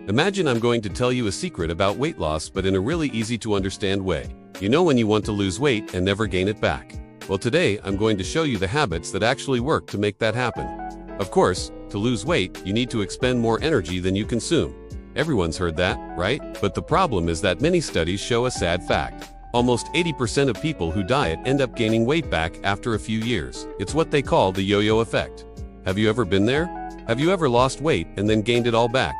Imagine I'm going to tell you a secret about weight loss, but in a really easy to understand way. You know when you want to lose weight and never gain it back? Well, today I'm going to show you the habits that actually work to make that happen. Of course, to lose weight, you need to expend more energy than you consume. Everyone's heard that, right? But the problem is that many studies show a sad fact. Almost 80% of people who diet end up gaining weight back after a few years. It's what they call the yo-yo effect. Have you ever been there? Have you ever lost weight and then gained it all back?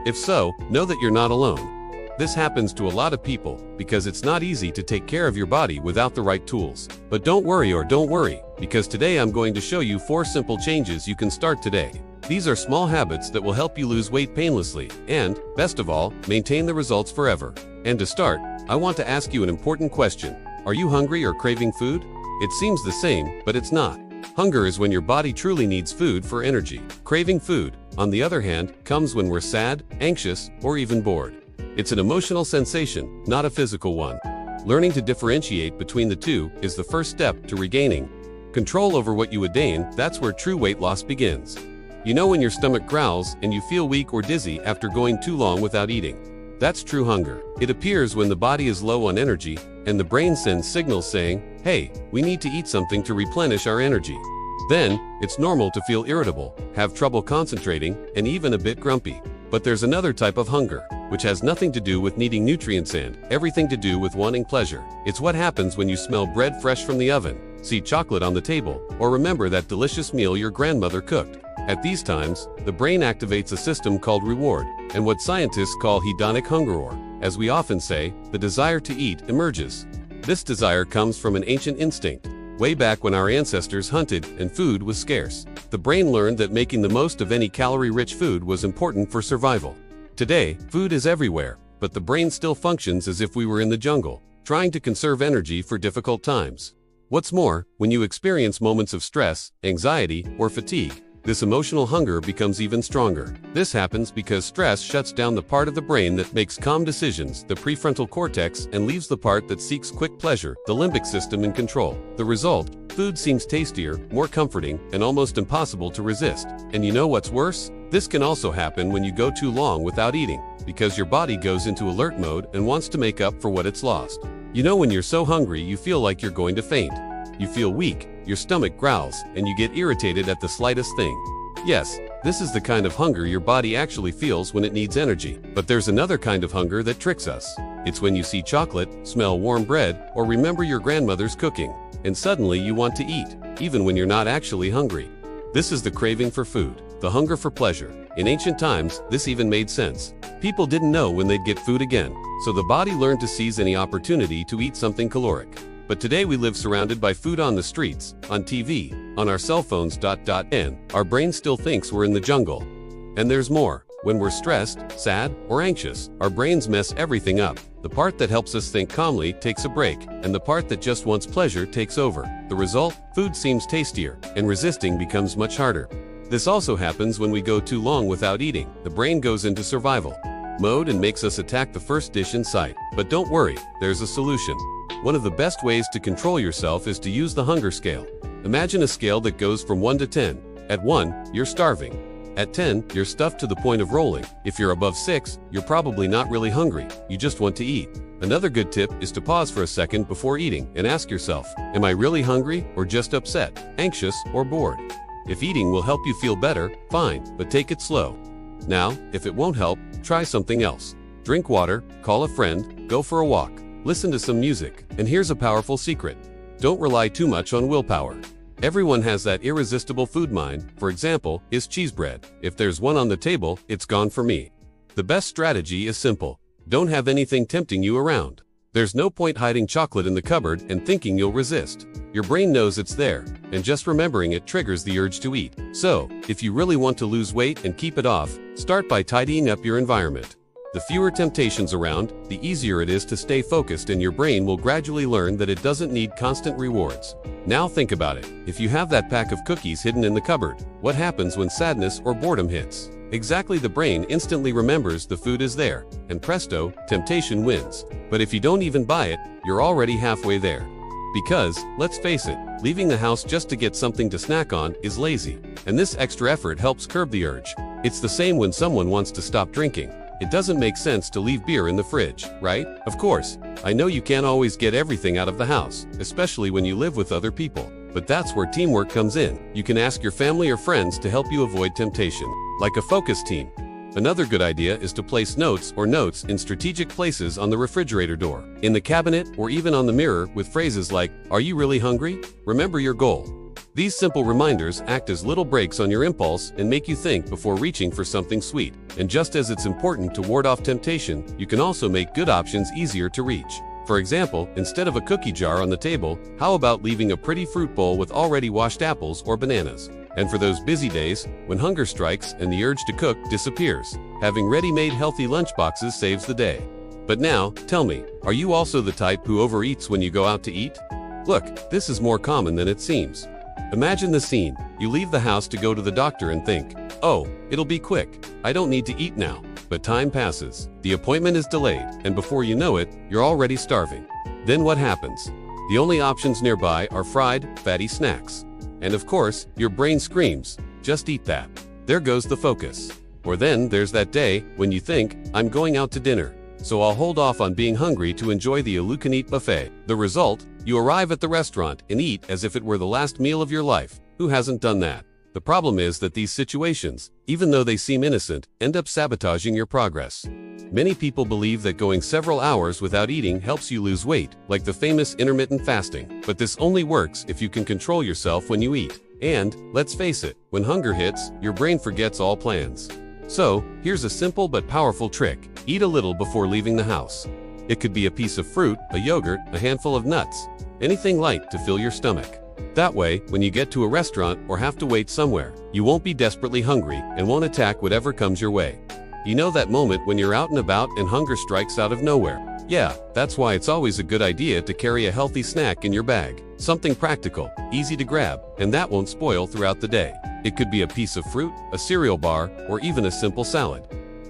If so, know that you're not alone. This happens to a lot of people because it's not easy to take care of your body without the right tools. But don't worry, because today I'm going to show you 4 simple changes you can start today. These are small habits that will help you lose weight painlessly and, best of all, maintain the results forever. And to start, I want to ask you an important question. Are you hungry or craving food? It seems the same, but it's not. Hunger is when your body truly needs food for energy. Craving food, on the other hand, comes when we're sad, anxious, or even bored. It's an emotional sensation, not a physical one. Learning to differentiate between the two is the first step to regaining control over what you ordain. That's where true weight loss begins. You know when your stomach growls and you feel weak or dizzy after going too long without eating? That's true hunger. It appears when the body is low on energy and the brain sends signals saying, hey, we need to eat something to replenish our energy. Then, it's normal to feel irritable, have trouble concentrating, and even a bit grumpy. But there's another type of hunger, which has nothing to do with needing nutrients and everything to do with wanting pleasure. It's what happens when you smell bread fresh from the oven, see chocolate on the table, or remember that delicious meal your grandmother cooked. At these times, the brain activates a system called reward, and what scientists call hedonic hunger, or, as we often say, the desire to eat emerges. This desire comes from an ancient instinct. Way back when our ancestors hunted and food was scarce, the brain learned that making the most of any calorie-rich food was important for survival. Today, food is everywhere, but the brain still functions as if we were in the jungle, trying to conserve energy for difficult times. What's more, when you experience moments of stress, anxiety, or fatigue, this emotional hunger becomes even stronger. This happens because stress shuts down the part of the brain that makes calm decisions, the prefrontal cortex, and leaves the part that seeks quick pleasure, the limbic system, in control. The result? Food seems tastier, more comforting, and almost impossible to resist. And you know what's worse? This can also happen when you go too long without eating, because your body goes into alert mode and wants to make up for what it's lost. You know when you're so hungry you feel like you're going to faint. You feel weak, your stomach growls, and you get irritated at the slightest thing. Yes, this is the kind of hunger your body actually feels when it needs energy. But there's another kind of hunger that tricks us. It's when you see chocolate, smell warm bread, or remember your grandmother's cooking, and suddenly you want to eat, even when you're not actually hungry. This is the craving for food, the hunger for pleasure. In ancient times, this even made sense. People didn't know when they'd get food again, so the body learned to seize any opportunity to eat something caloric. But today we live surrounded by food on the streets, on TV, on our cell phones, and our brain still thinks we're in the jungle. And there's more. When we're stressed, sad, or anxious, our brains mess everything up. The part that helps us think calmly takes a break, and the part that just wants pleasure takes over. The result? Food seems tastier, and resisting becomes much harder. This also happens when we go too long without eating. The brain goes into survival mode and makes us attack the first dish in sight. But don't worry, there's a solution. One of the best ways to control yourself is to use the hunger scale. Imagine a scale that goes from 1 to 10. At 1, you're starving. At 10, you're stuffed to the point of rolling. If you're above 6, you're probably not really hungry, you just want to eat. Another good tip is to pause for a second before eating and ask yourself, am I really hungry or just upset, anxious, or bored? If eating will help you feel better, fine, but take it slow. Now, if it won't help, try something else. Drink water, call a friend, go for a walk. Listen to some music, and here's a powerful secret. Don't rely too much on willpower. Everyone has that irresistible food mind. For example, is cheese bread. If there's one on the table, it's gone for me. The best strategy is simple. Don't have anything tempting you around. There's no point hiding chocolate in the cupboard and thinking you'll resist. Your brain knows it's there, and just remembering it triggers the urge to eat. So, if you really want to lose weight and keep it off, start by tidying up your environment. The fewer temptations around, the easier it is to stay focused, and your brain will gradually learn that it doesn't need constant rewards. Now think about it. If you have that pack of cookies hidden in the cupboard, what happens when sadness or boredom hits? Exactly, the brain instantly remembers the food is there, and presto, temptation wins. But if you don't even buy it, you're already halfway there. Because, let's face it, leaving the house just to get something to snack on is lazy, and this extra effort helps curb the urge. It's the same when someone wants to stop drinking. It doesn't make sense to leave beer in the fridge, right? Of course, I know you can't always get everything out of the house, especially when you live with other people. But that's where teamwork comes in. You can ask your family or friends to help you avoid temptation, like a focus team. Another good idea is to place notes in strategic places on the refrigerator door, in the cabinet, or even on the mirror with phrases like, "Are you really hungry? Remember your goal." These simple reminders act as little breaks on your impulse and make you think before reaching for something sweet. And just as it's important to ward off temptation, you can also make good options easier to reach. For example, instead of a cookie jar on the table, how about leaving a pretty fruit bowl with already washed apples or bananas? And for those busy days, when hunger strikes and the urge to cook disappears, having ready-made healthy lunchboxes saves the day. But now, tell me, are you also the type who overeats when you go out to eat? Look, this is more common than it seems. Imagine the scene. You leave the house to go to the doctor and think, "Oh, it'll be quick. I don't need to eat now." But time passes. The appointment is delayed, and before you know it, you're already starving. Then what happens? The only options nearby are fried, fatty snacks. And of course, your brain screams, "Just eat that." There goes the focus. Or then there's that day when you think, "I'm going out to dinner, so I'll hold off on being hungry to enjoy the all-you-can-eat buffet." The result? You arrive at the restaurant and eat as if it were the last meal of your life. Who hasn't done that? The problem is that these situations, even though they seem innocent, end up sabotaging your progress. Many people believe that going several hours without eating helps you lose weight, like the famous intermittent fasting. But this only works if you can control yourself when you eat. And, let's face it, when hunger hits, your brain forgets all plans. So, here's a simple but powerful trick. Eat a little before leaving the house. It could be a piece of fruit, a yogurt, a handful of nuts, anything light to fill your stomach. That way, when you get to a restaurant or have to wait somewhere, you won't be desperately hungry and won't attack whatever comes your way. You know that moment when you're out and about and hunger strikes out of nowhere? Yeah, that's why it's always a good idea to carry a healthy snack in your bag. Something practical, easy to grab, and that won't spoil throughout the day. It could be a piece of fruit, a cereal bar, or even a simple salad.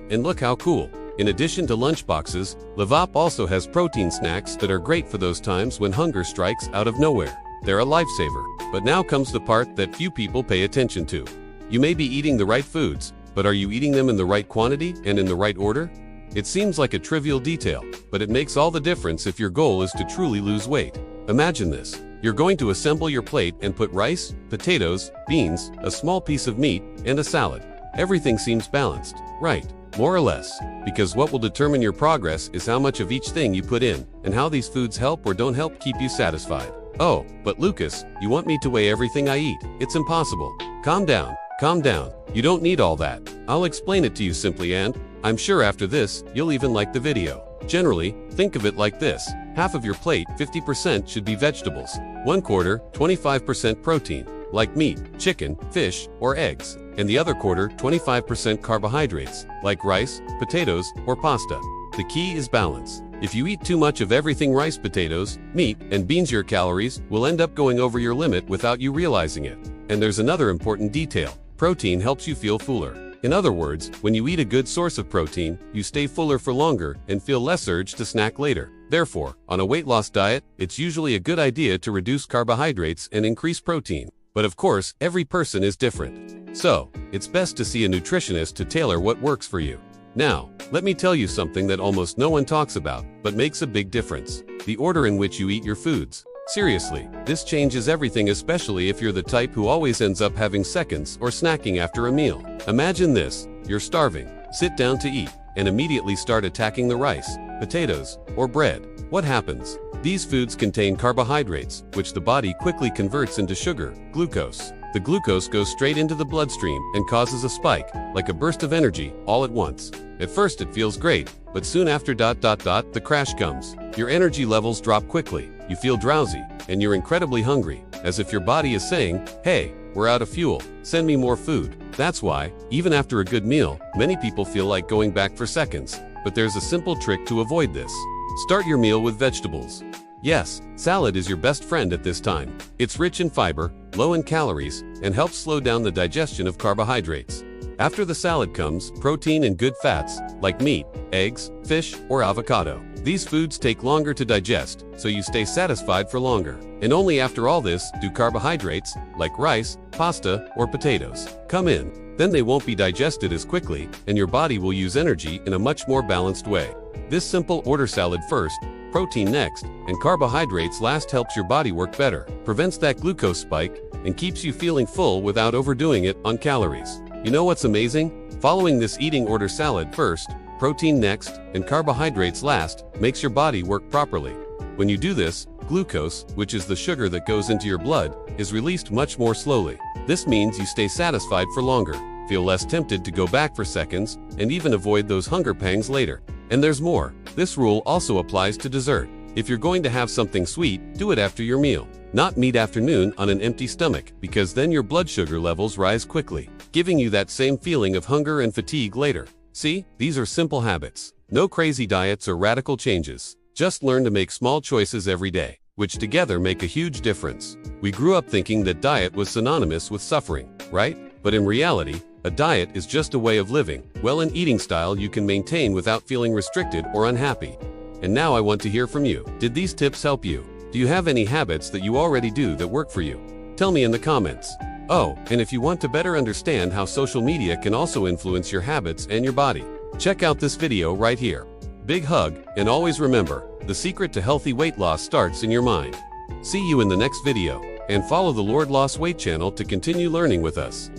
And look how cool. In addition to lunchboxes, Levop also has protein snacks that are great for those times when hunger strikes out of nowhere. They're a lifesaver. But now comes the part that few people pay attention to. You may be eating the right foods, but are you eating them in the right quantity and in the right order? It seems like a trivial detail, but it makes all the difference if your goal is to truly lose weight. Imagine this. You're going to assemble your plate and put rice, potatoes, beans, a small piece of meat, and a salad. Everything seems balanced, right? More or less, because what will determine your progress is how much of each thing you put in, and how these foods help or don't help keep you satisfied. Oh, but Lucas, you want me to weigh everything I eat? It's impossible. Calm down, calm down. You don't need all that. I'll explain it to you simply, and I'm sure after this, you'll even like the video. Generally, think of it like this. Half of your plate, 50%, should be vegetables. 1/4, 25% protein, like meat, chicken, fish, or eggs. And the other quarter, 25% carbohydrates, like rice, potatoes, or pasta. The key is balance. If you eat too much of everything rice, potatoes, meat, and beans, your calories will end up going over your limit without you realizing it. And there's another important detail. Protein helps you feel fuller. In other words, when you eat a good source of protein, you stay fuller for longer and feel less urge to snack later. Therefore, on a weight loss diet, it's usually a good idea to reduce carbohydrates and increase protein. But of course, every person is different. So, it's best to see a nutritionist to tailor what works for you. Now, let me tell you something that almost no one talks about, but makes a big difference. The order in which you eat your foods. Seriously, this changes everything, especially if you're the type who always ends up having seconds or snacking after a meal. Imagine this. You're starving, sit down to eat, and immediately start attacking the rice, potatoes, or bread. What happens? These foods contain carbohydrates, which the body quickly converts into sugar, glucose. The glucose goes straight into the bloodstream and causes a spike, like a burst of energy, all at once. At first it feels great, but soon after the crash comes. Your energy levels drop quickly, you feel drowsy, and you're incredibly hungry, as if your body is saying, "Hey, we're out of fuel, send me more food." That's why, even after a good meal, many people feel like going back for seconds. But there's a simple trick to avoid this. Start your meal with vegetables. Yes, salad is your best friend at this time. It's rich in fiber, low in calories, and helps slow down the digestion of carbohydrates. After the salad comes protein and good fats, like meat, eggs, fish, or avocado. These foods take longer to digest, so you stay satisfied for longer. And only after all this do carbohydrates, like rice, pasta, or potatoes, come in. Then they won't be digested as quickly, and your body will use energy in a much more balanced way. This simple order salad first, protein next, and carbohydrates last helps your body work better, prevents that glucose spike, and keeps you feeling full without overdoing it on calories. You know what's amazing? Following this eating order salad first, protein next, and carbohydrates last makes your body work properly. When you do this, glucose, which is the sugar that goes into your blood, is released much more slowly. This means you stay satisfied for longer, feel less tempted to go back for seconds, and even avoid those hunger pangs later. And there's more. This rule also applies to dessert. If you're going to have something sweet, do it after your meal, not mid-afternoon on an empty stomach, because then your blood sugar levels rise quickly, giving you that same feeling of hunger and fatigue later. See, these are simple habits. No crazy diets or radical changes. Just learn to make small choices every day, which together make a huge difference. We grew up thinking that diet was synonymous with suffering, right? But in reality, a diet is just a way of living, an eating style you can maintain without feeling restricted or unhappy. And now I want to hear from you. Did these tips help you? Do you have any habits that you already do that work for you? Tell me in the comments. Oh, and if you want to better understand how social media can also influence your habits and your body, check out this video right here. Big hug, and always remember, the secret to healthy weight loss starts in your mind. See you in the next video, and follow the Lord Lost Weight channel to continue learning with us.